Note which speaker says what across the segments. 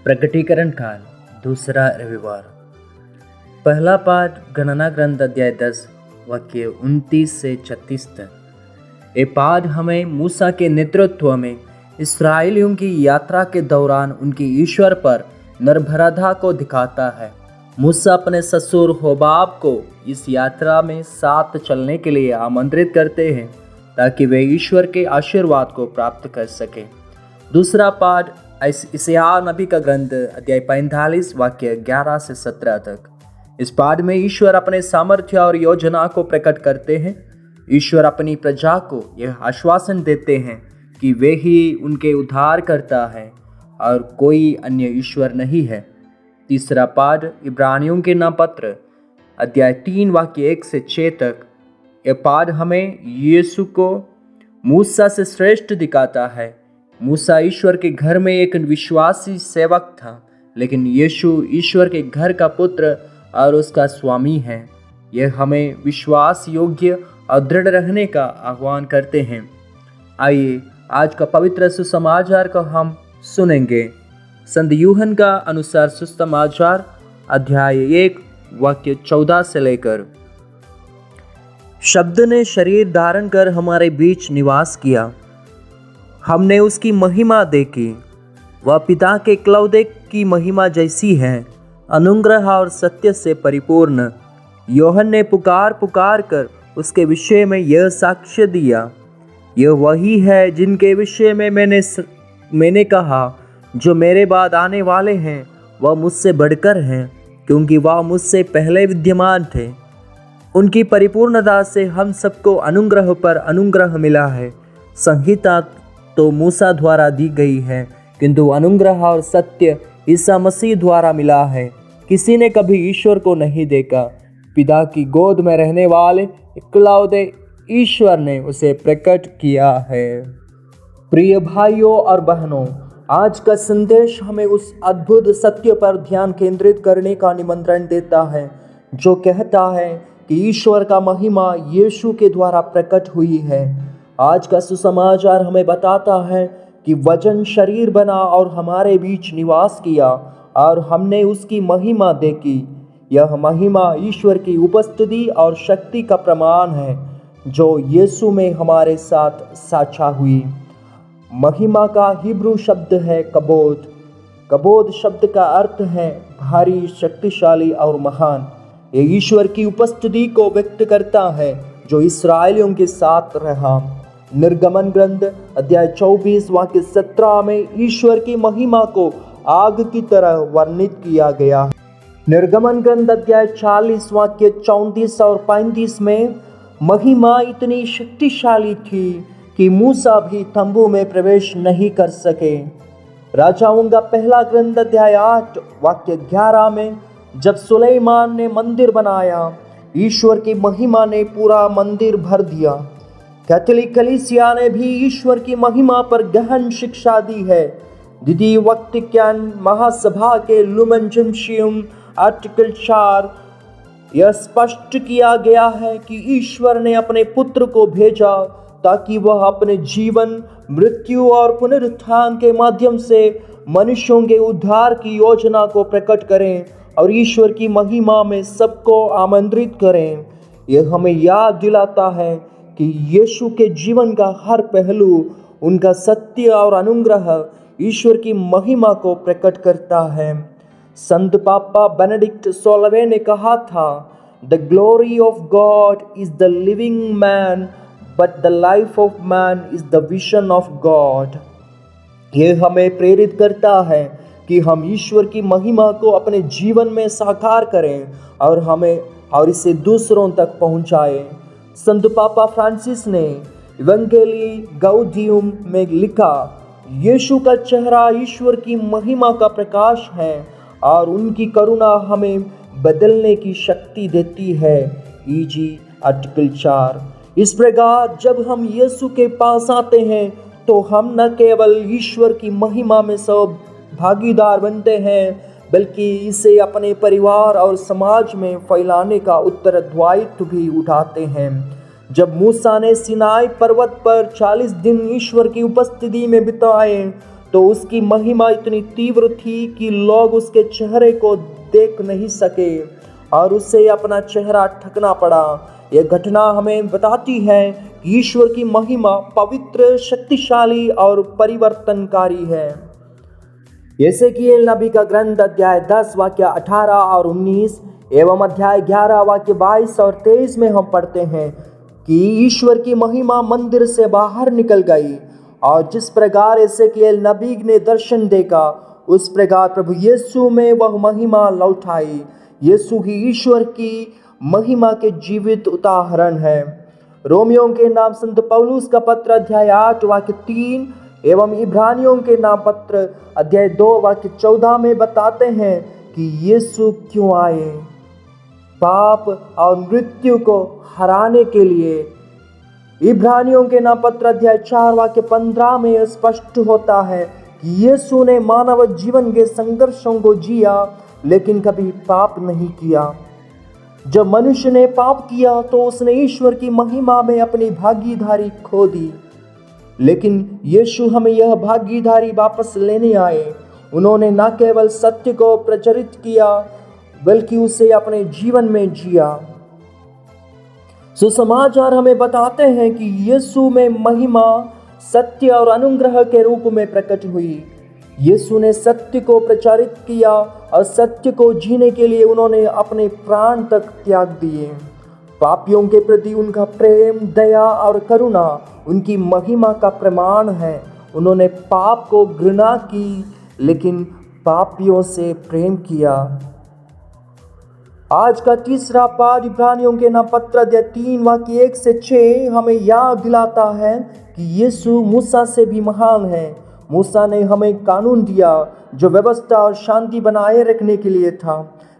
Speaker 1: प्रकटीकरण काल दूसरा रविवार। पहला पाठ गणना ग्रंथ अध्याय 10 वाक्य 29 से 36 तक। ये पाठ हमें मूसा के नेतृत्व में इस्राएलियों की यात्रा के दौरान उनकी ईश्वर पर निर्भरता को दिखाता है। मूसा अपने ससुर होबाब को इस यात्रा में साथ चलने के लिए आमंत्रित करते हैं ताकि वे ईश्वर के आशीर्वाद को प्राप्त कर सकें। दूसरा पाठ यशायाह नबी का ग्रंथ अध्याय 45 वाक्य 11 से 17 तक। इस पाठ में ईश्वर अपने सामर्थ्य और योजना को प्रकट करते हैं। ईश्वर अपनी प्रजा को यह आश्वासन देते हैं कि वे ही उनके उद्धार करता है और कोई अन्य ईश्वर नहीं है। तीसरा पाठ इब्रानियों के नाम पत्र अध्याय 3 वाक्य 1 से 6 तक। यह पाठ हमें यीशु को मूसा से श्रेष्ठ दिखाता है। मूसा ईश्वर के घर में एक विश्वासी सेवक था, लेकिन यीशु ईश्वर के घर का पुत्र और उसका स्वामी है। यह हमें विश्वास योग्य और दृढ़ रहने का आह्वान करते हैं। आइए आज का पवित्र सुसमाचार को हम सुनेंगे। संत यूहन्ना का अनुसार सुसमाचार अध्याय 1 वाक्य 14 से लेकर। शब्द ने शरीर धारण कर हमारे बीच निवास किया, हमने उसकी महिमा देखी। वह पिता के इकलौते की महिमा जैसी है, अनुग्रह और सत्य से परिपूर्ण। यूहन्ना ने पुकार पुकार कर उसके विषय में यह साक्ष्य दिया, यह वही है जिनके विषय में मैंने कहा, जो मेरे बाद आने वाले हैं वह मुझसे बढ़कर हैं, क्योंकि वह मुझसे पहले विद्यमान थे। उनकी परिपूर्णता से हम सबको अनुग्रह पर अनुग्रह मिला है। संहिता तो मूसा द्वारा दी गई है, किंतु अनुग्रह और सत्य ईसा मसीह द्वारा मिला है। किसी ने कभी ईश्वर को नहीं देखा, पिता की गोद में रहने वाले इकलौते ईश्वर ने उसे प्रकट किया है। प्रिय भाइयों और बहनों, आज का संदेश हमें उस अद्भुत सत्य पर ध्यान केंद्रित करने का निमंत्रण देता है जो कहता है कि ईश्वर का महिमा यीशु के द्वारा प्रकट हुई है। आज का सुसमाचार हमें बताता है कि वचन शरीर बना और हमारे बीच निवास किया और हमने उसकी महिमा देखी। यह महिमा ईश्वर की उपस्थिति और शक्ति का प्रमाण है जो यीशु में हमारे साथ साझा हुई। महिमा का हिब्रू शब्द है कबोद। कबोद शब्द का अर्थ है भारी, शक्तिशाली और महान। यह ईश्वर की उपस्थिति को व्यक्त करता है जो इस्राएलियों के साथ रहा। निर्गमन ग्रंथ अध्याय 24 वाक्य 17 में ईश्वर की महिमा को आग की तरह वर्णित किया गया। निर्गमन ग्रंथ अध्याय 40 वाक्य 34 और 35 में महिमा इतनी शक्तिशाली थी कि मूसा भी तंबू में प्रवेश नहीं कर सके। राजाओं का पहला ग्रंथ अध्याय 8 वाक्य 11 में जब सुलेमान ने मंदिर बनाया, ईश्वर की महिमा ने पूरा मंदिर भर दिया। कैथोलिक कलीसिया ने भी ईश्वर की महिमा पर गहन शिक्षा दी है। द्वितीय वतिकान महासभा के लुमेन जेंशियम आर्टिकल 4 यह स्पष्ट किया गया है कि ईश्वर ने अपने पुत्र को भेजा ताकि वह अपने जीवन, मृत्यु और पुनरुत्थान के माध्यम से मनुष्यों के उद्धार की योजना को प्रकट करें और ईश्वर की महिमा में सबको आमंत्रित करें। यह हमें याद दिलाता है कि यीशु के जीवन का हर पहलू, उनका सत्य और अनुग्रह ईश्वर की महिमा को प्रकट करता है। संत पापा बेनेडिक्ट 16वें ने कहा था, the glory of God is the living man, but the life of man is the vision of God. यह हमें प्रेरित करता है कि हम ईश्वर की महिमा को अपने जीवन में साकार करें और इसे दूसरों तक पहुंचाएं। संत पापा फ्रांसिस ने इवंगेली गाउडियम में लिखा, यीशु का चेहरा ईश्वर की महिमा का प्रकाश है और उनकी करुणा हमें बदलने की शक्ति देती है। E.G. आर्टिकल 4। इस प्रकार जब हम यीशु के पास आते हैं तो हम न केवल ईश्वर की महिमा में सब भागीदार बनते हैं, बल्कि इसे अपने परिवार और समाज में फैलाने का उत्तरदायित्व भी उठाते हैं। जब मूसा ने सिनाई पर्वत पर 40 दिन ईश्वर की उपस्थिति में बिताए तो उसकी महिमा इतनी तीव्र थी कि लोग उसके चेहरे को देख नहीं सके और उसे अपना चेहरा ढकना पड़ा। यह घटना हमें बताती है कि ईश्वर की महिमा पवित्र, शक्तिशाली और परिवर्तनकारी है। यसेकिएल नबी का ग्रंथ अध्याय 10 वाक्य 18 और 19 एवं अध्याय 11 वाक्य 22 और 23 में हम पढ़ते हैं कि ईश्वर की महिमा मंदिर से बाहर निकल गई और जिस प्रकार यसेकिएल नबी ने दर्शन देखा उस प्रकार प्रभु यीशु में वह महिमा लौट आई। यीशु ही ईश्वर की महिमा के जीवित उदाहरण है। रोमियों के नाम संत पौलुस का पत्र अध्याय 8 वाक्य 3 एवं इब्रानियों के नाम पत्र अध्याय 2 वाक्य 14 में बताते हैं कि यीशु क्यों आए। पाप और मृत्यु को हराने के लिए। इब्रानियों के नाम पत्र अध्याय 4 वाक्य 15 में स्पष्ट होता है कि यीशु ने मानव जीवन के संघर्षों को जिया लेकिन कभी पाप नहीं किया। जब मनुष्य ने पाप किया तो उसने ईश्वर की महिमा में अपनी भागीदारी खो दी, लेकिन यीशु हमें यह भागीदारी वापस लेने आए। उन्होंने न केवल सत्य को प्रचारित किया बल्कि उसे अपने जीवन में जिया। सुसमाचार हमें बताते हैं कि यीशु में महिमा सत्य और अनुग्रह के रूप में प्रकट हुई। यीशु ने सत्य को प्रचारित किया और सत्य को जीने के लिए उन्होंने अपने प्राण तक त्याग दिए। पापियों के प्रति उनका प्रेम, दया और करुणा उनकी महिमा का प्रमाण है। उन्होंने पाप को घृणा की लेकिन पापियों से प्रेम किया। आज का तीसरा पाठ इब्रानियों के नाम पत्र अध्याय 3 वाक्य 1 से 6 हमें याद दिलाता है कि यीशु मूसा से भी महान है। मूसा ने हमें कानून दिया जो व्यवस्था और शांति बनाए रखने के लिए था,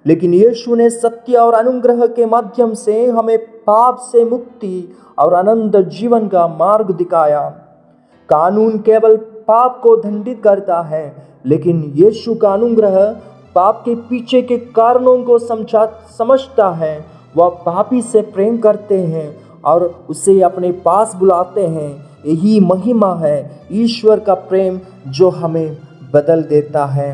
Speaker 1: लेकिन यीशु ने सत्य और अनुग्रह के माध्यम से हमें पाप से मुक्ति और अनंत जीवन का मार्ग दिखाया। कानून केवल पाप को दंडित करता है, लेकिन यीशु का अनुग्रह पाप के पीछे के कारणों को समझता है। वह पापी से प्रेम करते हैं और उसे अपने पास बुलाते हैं। यही महिमा है ईश्वर का प्रेम जो हमें बदल देता है।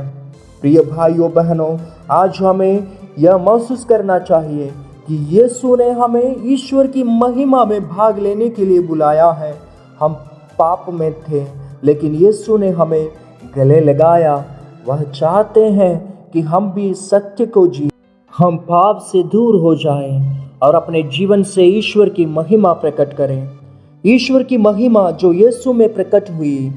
Speaker 1: प्रिय भाइयों बहनों, आज हमें यह महसूस करना चाहिए कि यीशु ने हमें ईश्वर की महिमा में भाग लेने के लिए बुलाया है। हम पाप में थे लेकिन यीशु ने हमें गले लगाया। वह चाहते हैं कि हम भी सत्य को जी, हम पाप से दूर हो जाएं और अपने जीवन से ईश्वर की महिमा प्रकट करें। ईश्वर की महिमा जो यीशु में प्रकट हुई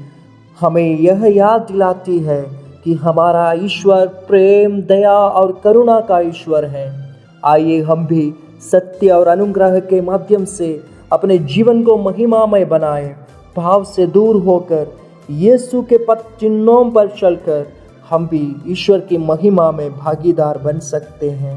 Speaker 1: हमें यह याद दिलाती है कि हमारा ईश्वर प्रेम, दया और करुणा का ईश्वर है। आइए हम भी सत्य और अनुग्रह के माध्यम से अपने जीवन को महिमामय बनाएं। पाप से दूर होकर यीशु के पथ चिन्हों पर चलकर हम भी ईश्वर की महिमा में भागीदार बन सकते हैं।